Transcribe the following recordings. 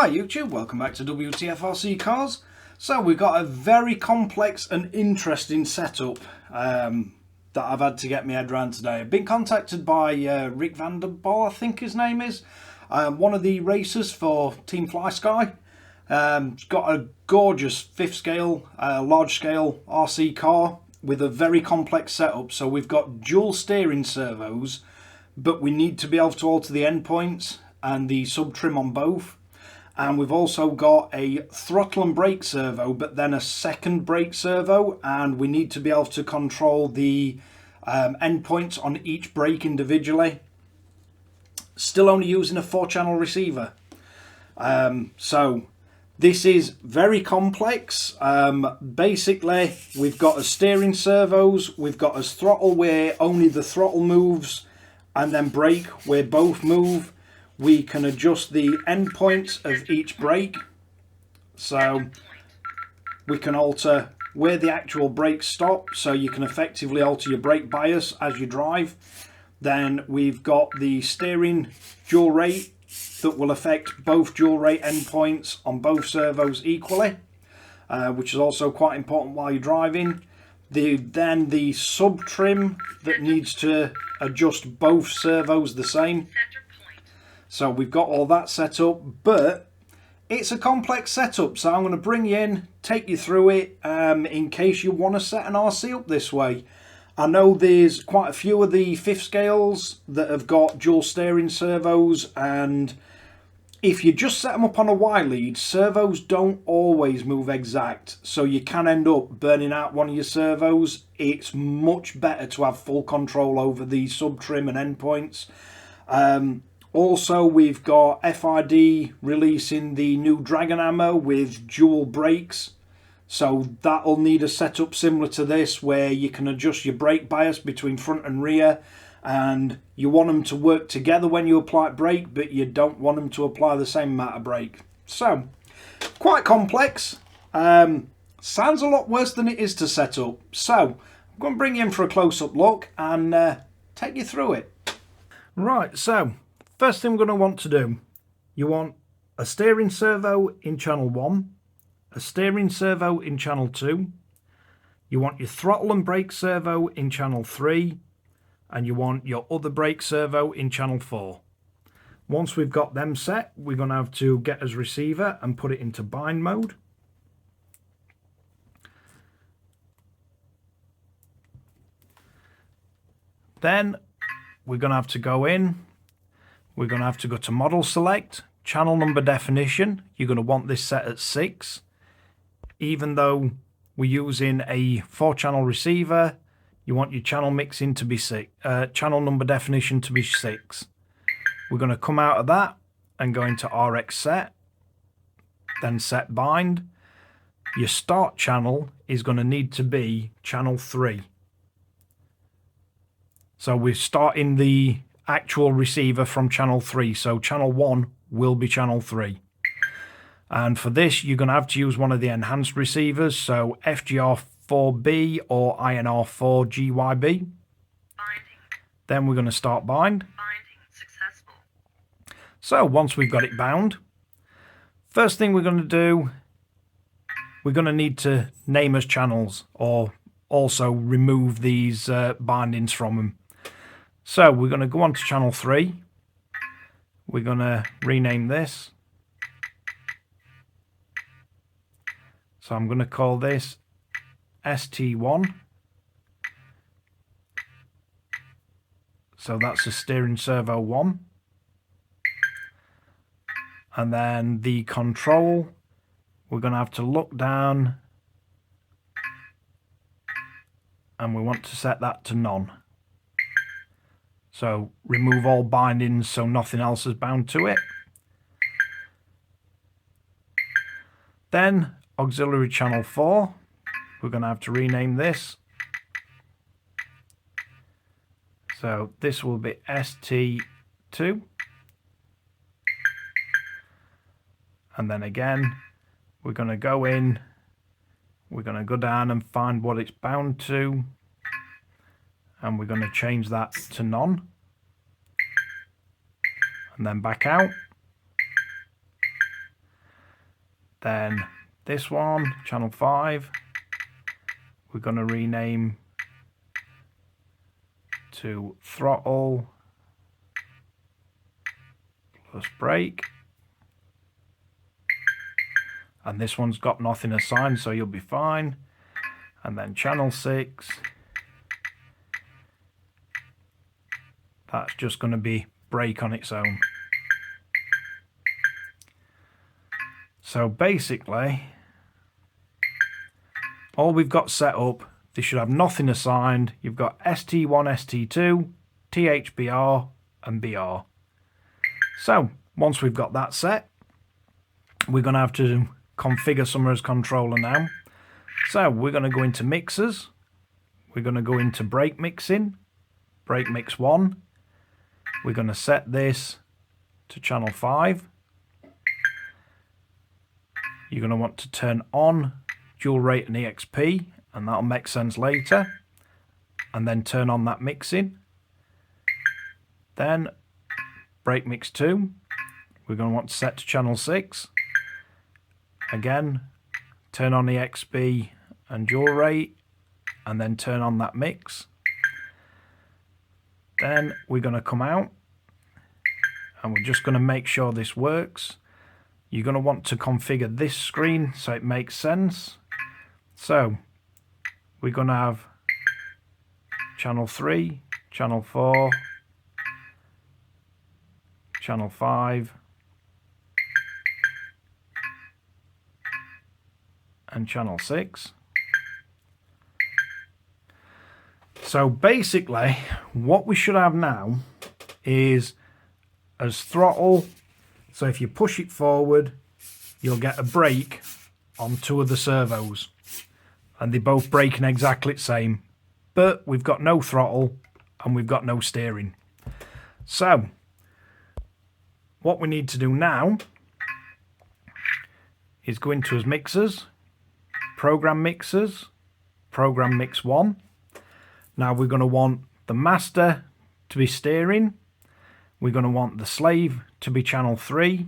Hi YouTube, welcome back to Wtf Rc Cars. So we've got a very complex and interesting setup that I've had to get my head around today. I've been contacted by Rick van der Bol, I think his name is, one of the racers for Team FlySky. He's got a gorgeous 5th scale, large scale RC car with a very complex setup. So we've got dual steering servos, but we need to be able to alter the endpoints and the sub trim on both. And we've also got a throttle and brake servo, but then a second brake servo, and we need to be able to control the endpoints on each brake individually. Still only using a 4-channel receiver. So this is very complex. Basically, we've got as steering servos, we've got as throttle where only the throttle moves, and then brake where both move. We can adjust the endpoints of each brake, so we can alter where the actual brakes stop, so you can effectively alter your brake bias as you drive. Then we've got the steering dual rate that will affect both dual rate endpoints on both servos equally, which is also quite important while you're driving. Then the sub trim that needs to adjust both servos the same. So we've got all that set up, but it's a complex setup, so I'm going to bring you in, take you through it in case you want to set an RC up this way. I know there's quite a few of the 5th scales that have got dual steering servos, and if you just set them up on a Y lead, servos don't always move exact, so you can end up burning out one of your servos. It's much better to have full control over the sub trim and endpoints. Also, we've got FID releasing the new Dragon ammo with dual brakes. So that'll need a setup similar to this, where you can adjust your brake bias between front and rear. And you want them to work together when you apply brake, but you don't want them to apply the same amount of brake. So, quite complex. Sounds a lot worse than it is to set up. So, I'm going to bring you in for a close-up look and take you through it. Right, so first thing we're going to want to do, you want a steering servo in channel 1, a steering servo in channel 2, you want your throttle and brake servo in channel 3, and you want your other brake servo in channel 4. Once we've got them set, we're going to have to get as receiver and put it into bind mode. Then we're going to have to go in. We're going to have to go to model select, channel number definition. You're going to want this set at 6. Even though we're using a 4-channel receiver, you want your channel mixing to be 6, channel number definition to be 6. We're going to come out of that and go into RX set, then set bind. Your start channel is going to need to be channel 3. So we're starting the actual receiver from channel 3, so channel 1 will be channel 3. And for this, you're going to have to use one of the enhanced receivers, so FGR4B or INr4-GYB. Then we're going to start bind. Successful. So once we've got it bound, first thing we're going to do, we're going to need to name as channels, or also remove these bindings from them. So we're going to go on to channel 3. We're going to rename this. So I'm going to call this ST1. So that's the steering servo 1. And then the control, we're going to have to look down and we want to set that to none. So remove all bindings so nothing else is bound to it. Then auxiliary channel 4, we're going to have to rename this. So this will be ST2. And then again, we're going to go in, we're going to go down and find what it's bound to. And we're going to change that to none. And then back out. Then this one, channel 5, we're going to rename to throttle plus brake. And this one's got nothing assigned, so you'll be fine. And then channel 6, that's just going to be brake on its own. So basically, all we've got set up, they should have nothing assigned. You've got ST1, ST2, THBR and BR. So once we've got that set, we're going to have to configure Summer's controller now. So we're going to go into mixers. We're going to go into brake mixing, brake mix 1. We're going to set this to channel 5. You're going to want to turn on dual rate and EXP, and that'll make sense later. And then turn on that mixing. Then brake mix 2. We're going to want to set to channel 6. Again, turn on EXP and dual rate, and then turn on that mix. Then we're going to come out, and we're just going to make sure this works. You're going to want to configure this screen so it makes sense. So we're going to have channel 3, channel 4, channel 5, and channel 6. So basically what we should have now is as throttle. So if you push it forward, you'll get a brake on 2 of the servos, and they're both braking exactly the same, but we've got no throttle and we've got no steering. So what we need to do now is go into his mixers, program mixers, program mix 1. Now we're going to want the master to be steering. We're going to want the slave to be channel 3.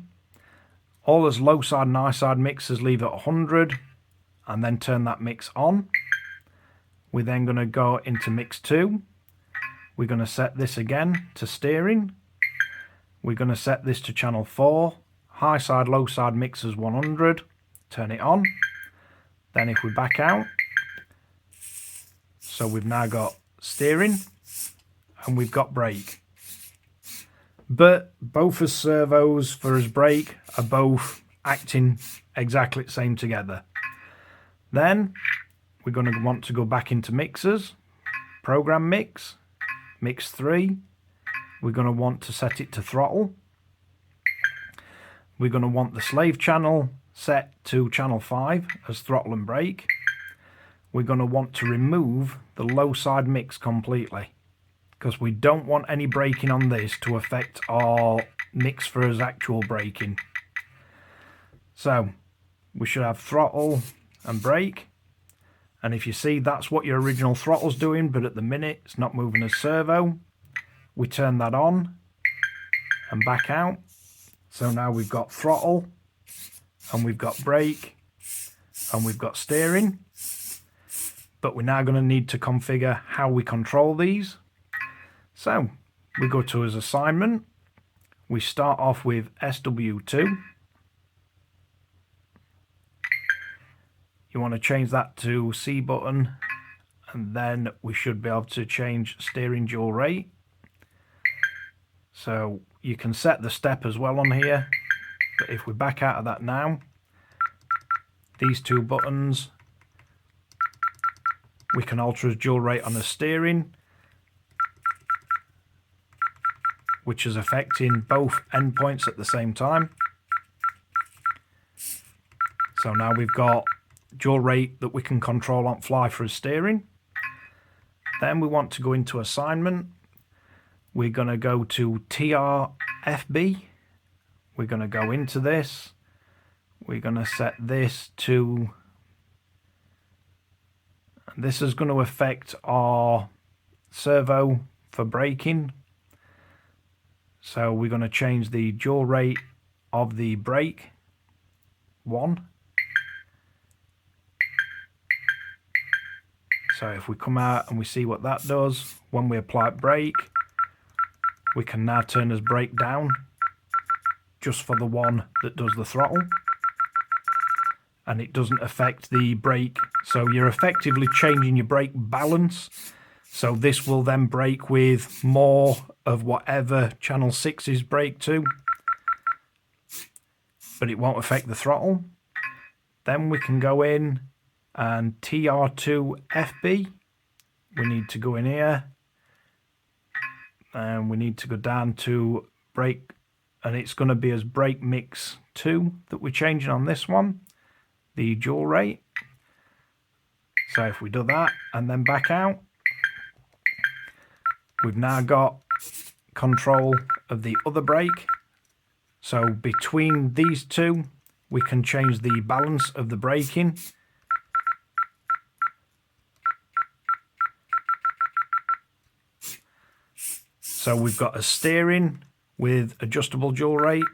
All those low side and high side mixers leave at 100, and then turn that mix on. We're then going to go into mix 2. We're going to set this again to steering. We're going to set this to channel 4. High side, low side mixers 100. Turn it on. Then if we back out, so we've now got steering and we've got brake. But both as servos for his brake are both acting exactly the same together. Then we're going to want to go back into mixers, program mix, mix 3. We're going to want to set it to throttle. We're going to want the slave channel set to channel 5 as throttle and brake. We're going to want to remove the low side mix completely, because we don't want any braking on this to affect our mix for his actual braking. So we should have throttle and brake, and if you see, that's what your original throttle's doing, but at the minute it's not moving as servo. We turn that on and back out. So now we've got throttle and we've got brake and we've got steering, but we're now going to need to configure how we control these. So we go to his assignment. We start off with SW2. You want to change that to C button, and then we should be able to change steering dual rate. So you can set the step as well on here, but if we back out of that now, these 2 buttons, we can alter his dual rate on the steering, which is affecting both endpoints at the same time. So now we've got dual rate that we can control on fly for his steering. Then we want to go into assignment. We're going to go to TRFB. We're going to go into this. We're going to set this to, this is going to affect our servo for braking. So we're going to change the dual rate of the brake 1 So if we come out and we see what that does, when we apply brake, we can now turn his brake down just for the one that does the throttle, and it doesn't affect the brake. So you're effectively changing your brake balance. So this will then brake with more of whatever channel 6 is brake to, but it won't affect the throttle. Then we can go in and TR2FB, we need to go in here and we need to go down to brake, and it's going to be as brake mix 2 that we're changing on this one, the dual rate. So if we do that and then back out, we've now got control of the other brake. So between these two, we can change the balance of the braking. So we've got a steering with adjustable dual rate,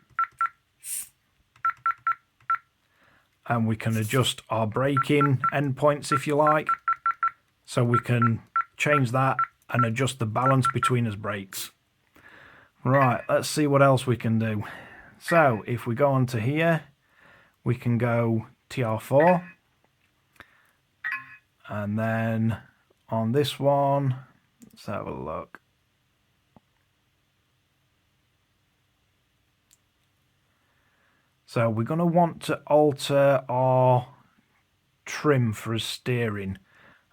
and we can adjust our braking endpoints if you like. So we can change that and adjust the balance between his brakes. Right, let's see what else we can do. So if we go onto here, we can go TR4, and then on this one, let's have a look. So we're going to want to alter our trim for a steering,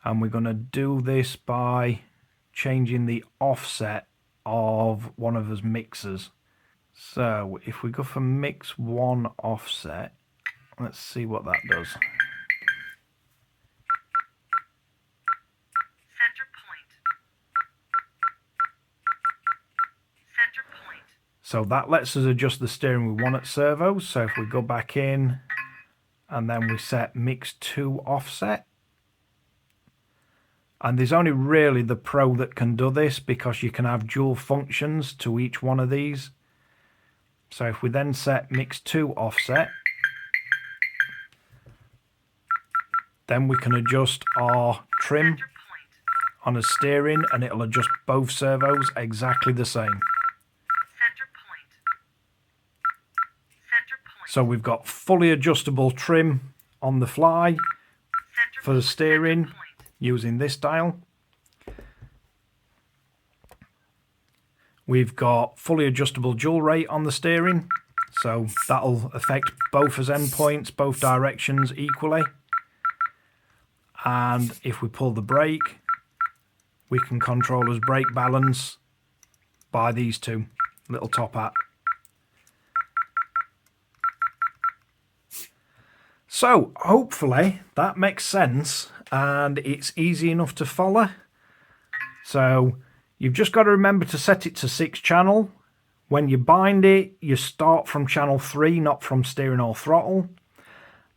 and we're going to do this by changing the offset of one of his mixers. So if we go for mix 1 offset, let's see what that does. So that lets us adjust the steering we want at servos. So if we go back in and then we set mix 2 offset, and there's only really the Pro that can do this because you can have dual functions to each one of these. So if we then set mix 2 offset, then we can adjust our trim on a steering and it'll adjust both servos exactly the same. So we've got fully adjustable trim on the fly for the steering using this dial. We've got fully adjustable dual rate on the steering, so that'll affect both his endpoints, both directions equally. And if we pull the brake, we can control his brake balance by these two little top hat. So hopefully that makes sense and it's easy enough to follow. So you've just got to remember to set it to 6 channel. When you bind it, you start from channel 3, not from steering or throttle.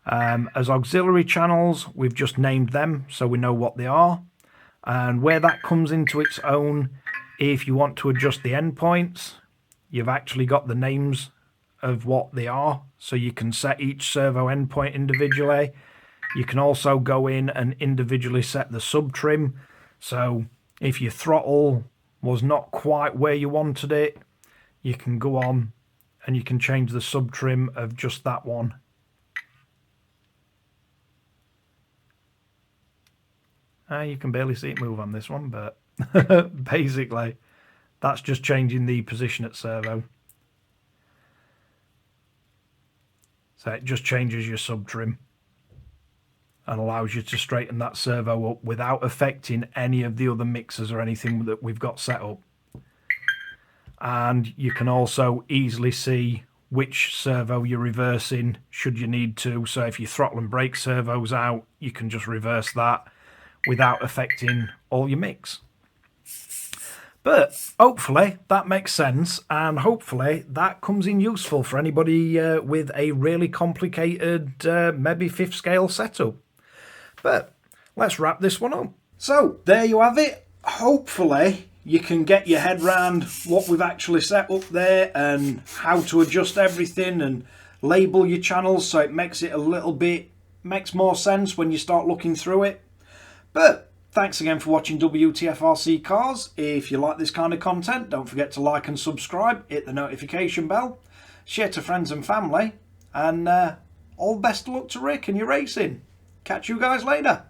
As auxiliary channels, we've just named them so we know what they are. And where that comes into its own, if you want to adjust the endpoints, you've actually got the names of what they are, so you can set each servo endpoint individually. You can also go in and individually set the sub trim. So if your throttle was not quite where you wanted it, you can go on and you can change the sub trim of just that one. You can barely see it move on this one, but basically that's just changing the position at servo. So it just changes your sub trim and allows you to straighten that servo up without affecting any of the other mixers or anything that we've got set up. And you can also easily see which servo you're reversing should you need to. So if your throttle and brake servo's out, you can just reverse that without affecting all your mix. But hopefully that makes sense, and hopefully that comes in useful for anybody with a really complicated maybe 5th scale setup. But let's wrap this one up. So there you have it. Hopefully you can get your head around what we've actually set up there and how to adjust everything and label your channels, so it makes it a little bit, makes more sense when you start looking through it. But Thanks again for watching Wtf Rc Cars. If you like this kind of content, don't forget to like and subscribe, hit the notification bell, share to friends and family, and all best of luck to Rick and your racing. Catch you guys later.